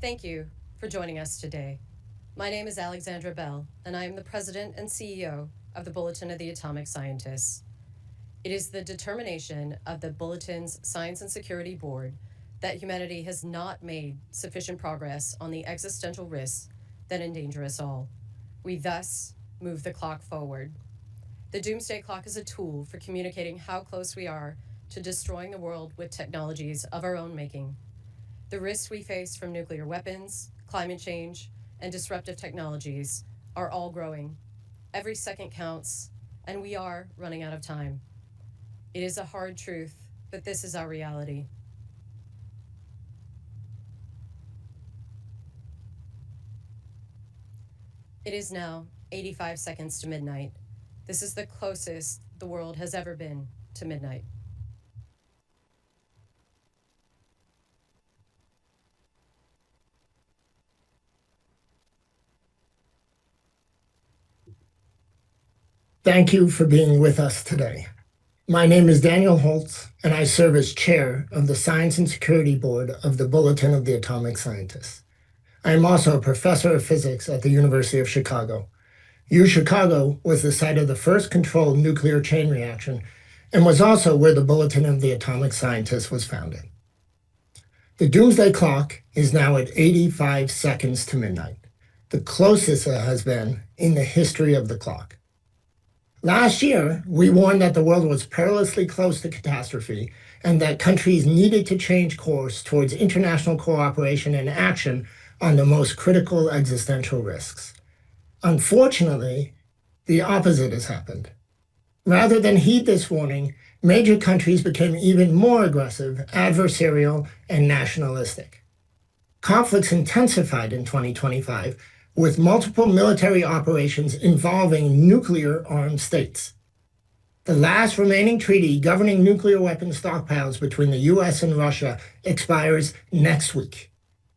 Thank you for joining us today. My name is Alexandra Bell, and I am the President and CEO of the Bulletin of the Atomic Scientists. It is the determination of the Bulletin's Science and Security Board that humanity has not made sufficient progress on the existential risks that endanger us all. We thus move the clock forward. The Doomsday Clock is a tool for communicating how close we are to destroying the world with technologies of our own making. The risks we face from nuclear weapons, climate change, and disruptive technologies are all growing. Every second counts, and we are running out of time. It is a hard truth, but this is our reality. It is now 85 seconds to midnight. This is the closest the world has ever been to midnight. Thank you for being with us today. My name is Daniel Holz, and I serve as chair of the Science and Security Board of the Bulletin of the Atomic Scientists. I am also a professor of physics at the University of Chicago. Chicago was the site of the first controlled nuclear chain reaction and was also where the Bulletin of the Atomic Scientists was founded. The Doomsday Clock is now at 85 seconds to midnight, the closest it has been in the history of the clock. Last year, we warned that the world was perilously close to catastrophe and that countries needed to change course towards international cooperation and action on the most critical existential risks. Unfortunately, the opposite has happened. Rather than heed this warning, major countries became even more aggressive, adversarial, and nationalistic. Conflicts intensified in 2025, with multiple military operations involving nuclear-armed states. The last remaining treaty governing nuclear weapon stockpiles between the US and Russia expires next week.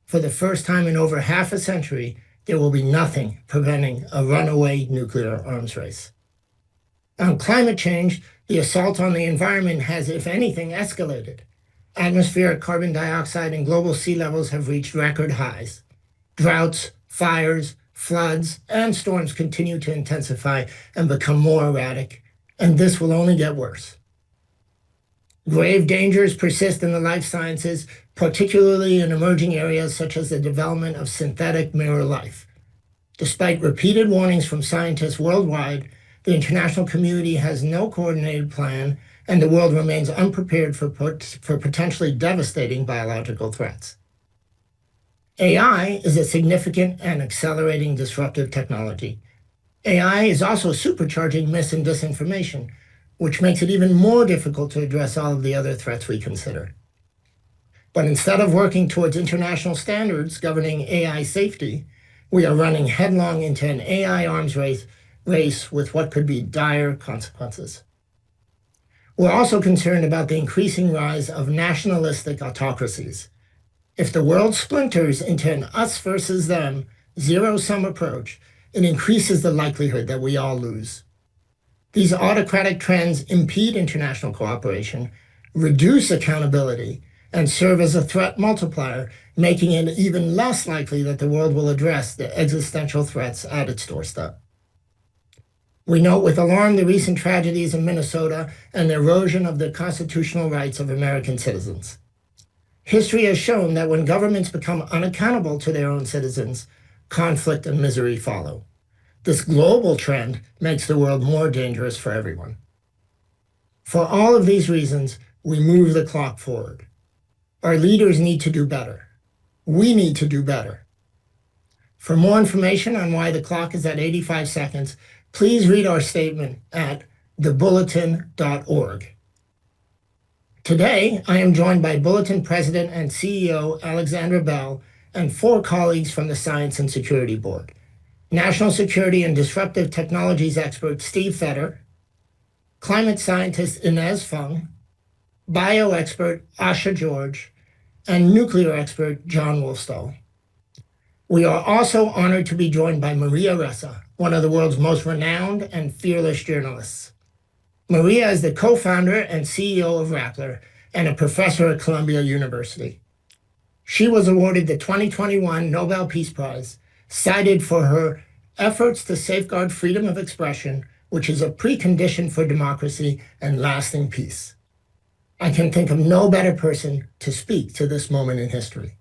For the first time in over half a century, there will be nothing preventing a runaway nuclear arms race. On climate change, the assault on the environment has, if anything, escalated. Atmospheric carbon dioxide and global sea levels have reached record highs. Droughts, fires, floods, and storms continue to intensify and become more erratic, and this will only get worse. Grave dangers persist in the life sciences, particularly in emerging areas such as the development of synthetic mirror life. Despite repeated warnings from scientists worldwide, the international community has no coordinated plan, and the world remains unprepared for potentially devastating biological threats. AI is a significant and accelerating disruptive technology. AI is also supercharging mis and disinformation, which makes it even more difficult to address all of the other threats we consider. But instead of working towards international standards governing AI safety, we are running headlong into an AI arms race with what could be dire consequences. We're also concerned about the increasing rise of nationalistic autocracies. If the world splinters into an us versus them, zero-sum approach, it increases the likelihood that we all lose. These autocratic trends impede international cooperation, reduce accountability, and serve as a threat multiplier, making it even less likely that the world will address the existential threats at its doorstep. We note with alarm the recent tragedies in Minnesota and the erosion of the constitutional rights of American citizens. History has shown that when governments become unaccountable to their own citizens, conflict and misery follow. This global trend makes the world more dangerous for everyone. For all of these reasons, we move the clock forward. Our leaders need to do better. We need to do better. For more information on why the clock is at 85 seconds, please read our statement at thebulletin.org. Today, I am joined by Bulletin President and CEO Alexandra Bell and 4 colleagues from the Science and Security Board. National Security and Disruptive Technologies expert Steve Fetter, climate scientist Inez Fung, bio-expert Asha George, and nuclear expert John Wolfstall. We are also honored to be joined by Maria Ressa, one of the world's most renowned and fearless journalists. Maria is the co-founder and CEO of Rappler and a professor at Columbia University. She was awarded the 2021 Nobel Peace Prize, cited for her efforts to safeguard freedom of expression, which is a precondition for democracy and lasting peace. I can think of no better person to speak to this moment in history.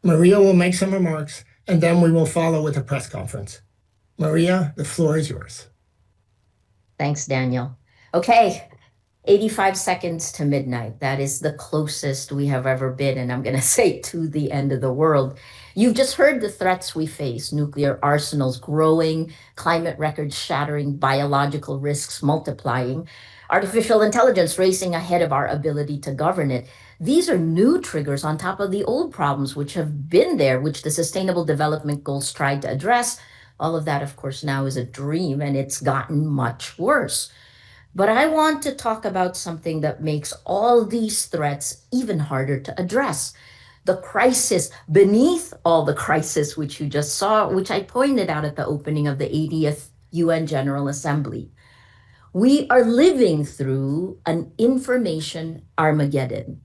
Maria will make some remarks, and then we will follow with a press conference. Maria, the floor is yours. Thanks, Daniel. Okay, 85 seconds to midnight. That is the closest we have ever been, and I'm going to say to the end of the world. You've just heard the threats we face: nuclear arsenals growing, climate records shattering, biological risks multiplying, artificial intelligence racing ahead of our ability to govern it. These are new triggers on top of the old problems which have been there, which the Sustainable Development Goals tried to address. All of that, of course, now is a dream, and it's gotten much worse. But I want to talk about something that makes all these threats even harder to address. The crisis beneath all the crisis, which you just saw, which I pointed out at the opening of the 80th UN General Assembly. We are living through an information Armageddon.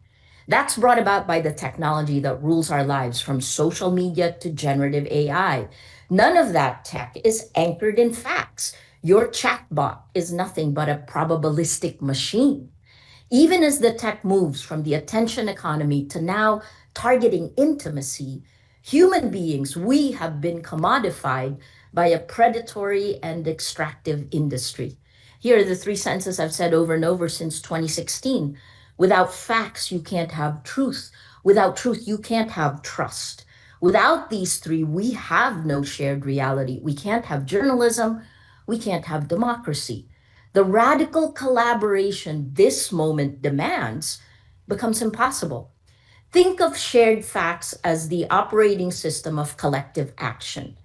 That's brought about by the technology that rules our lives, from social media to generative AI. None of that tech is anchored in facts. Your chatbot is nothing but a probabilistic machine. Even as the tech moves from the attention economy to now targeting intimacy, human beings, we have been commodified by a predatory and extractive industry. Here are the three sentences I've said over and over since 2016. Without facts, you can't have truth. Without truth, you can't have trust. Without these three, we have no shared reality. We can't have journalism. We can't have democracy. The radical collaboration this moment demands becomes impossible. Think of shared facts as the operating system of collective action.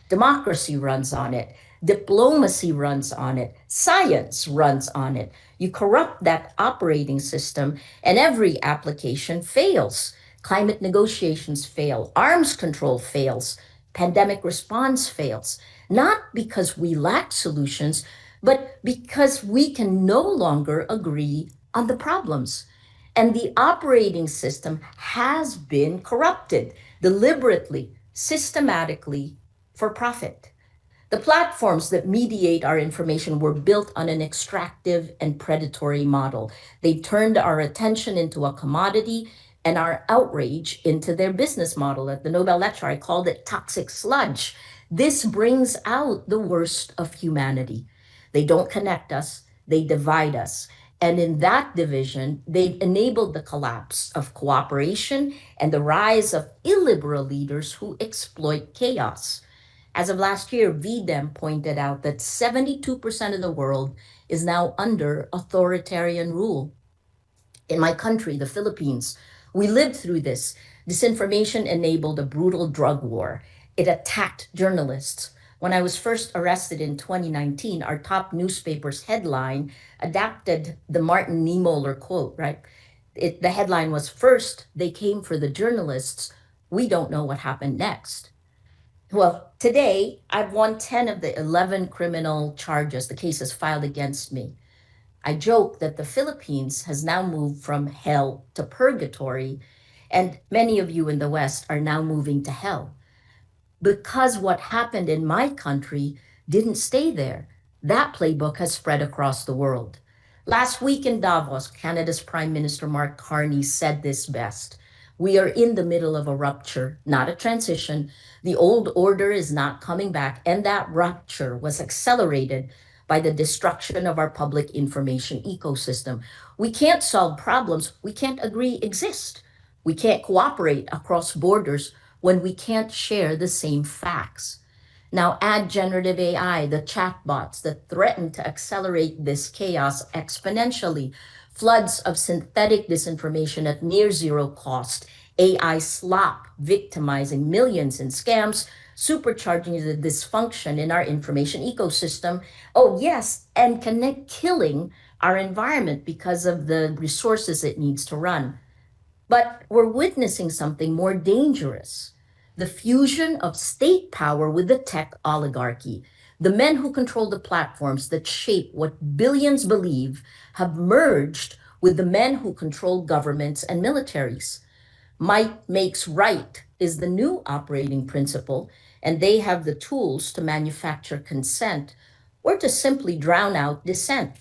Democracy runs on it. Diplomacy runs on it. Science runs on it. You corrupt that operating system, and every application fails. Climate negotiations fail. Arms control fails. Pandemic response fails. Not because we lack solutions, but because we can no longer agree on the problems. And the operating system has been corrupted deliberately, systematically, for profit. The platforms that mediate our information were built on an extractive and predatory model. They turned our attention into a commodity and our outrage into their business model. At the Nobel lecture, I called it toxic sludge. This brings out the worst of humanity. They don't connect us, they divide us. And in that division, they've enabled the collapse of cooperation and the rise of illiberal leaders who exploit chaos. As of last year, VDEM pointed out that 72% of the world is now under authoritarian rule. In my country, the Philippines, we lived through this. Disinformation enabled a brutal drug war. It attacked journalists. When I was first arrested in 2019, our top newspaper's headline adapted the Martin Niemöller quote, right? The headline was, "First, they came for the journalists. We don't know what happened next." Well, today, I've won 10 of the 11 criminal charges, the cases filed against me. I joke that the Philippines has now moved from hell to purgatory, and many of you in the West are now moving to hell. Because what happened in my country didn't stay there. That playbook has spread across the world. Last week in Davos, Canada's Prime Minister Mark Carney said this best. We are in the middle of a rupture, not a transition. The old order is not coming back, and that rupture was accelerated by the destruction of our public information ecosystem. We can't solve problems we can't agree exist. We can't cooperate across borders when we can't share the same facts. Now add generative AI, the chatbots that threaten to accelerate this chaos exponentially. Floods of synthetic disinformation at near zero cost, AI slop victimizing millions in scams, supercharging the dysfunction in our information ecosystem. Oh yes, and killing our environment because of the resources it needs to run. But we're witnessing something more dangerous: the fusion of state power with the tech oligarchy. The men who control the platforms that shape what billions believe have merged with the men who control governments and militaries. Might makes right is the new operating principle, and they have the tools to manufacture consent or to simply drown out dissent.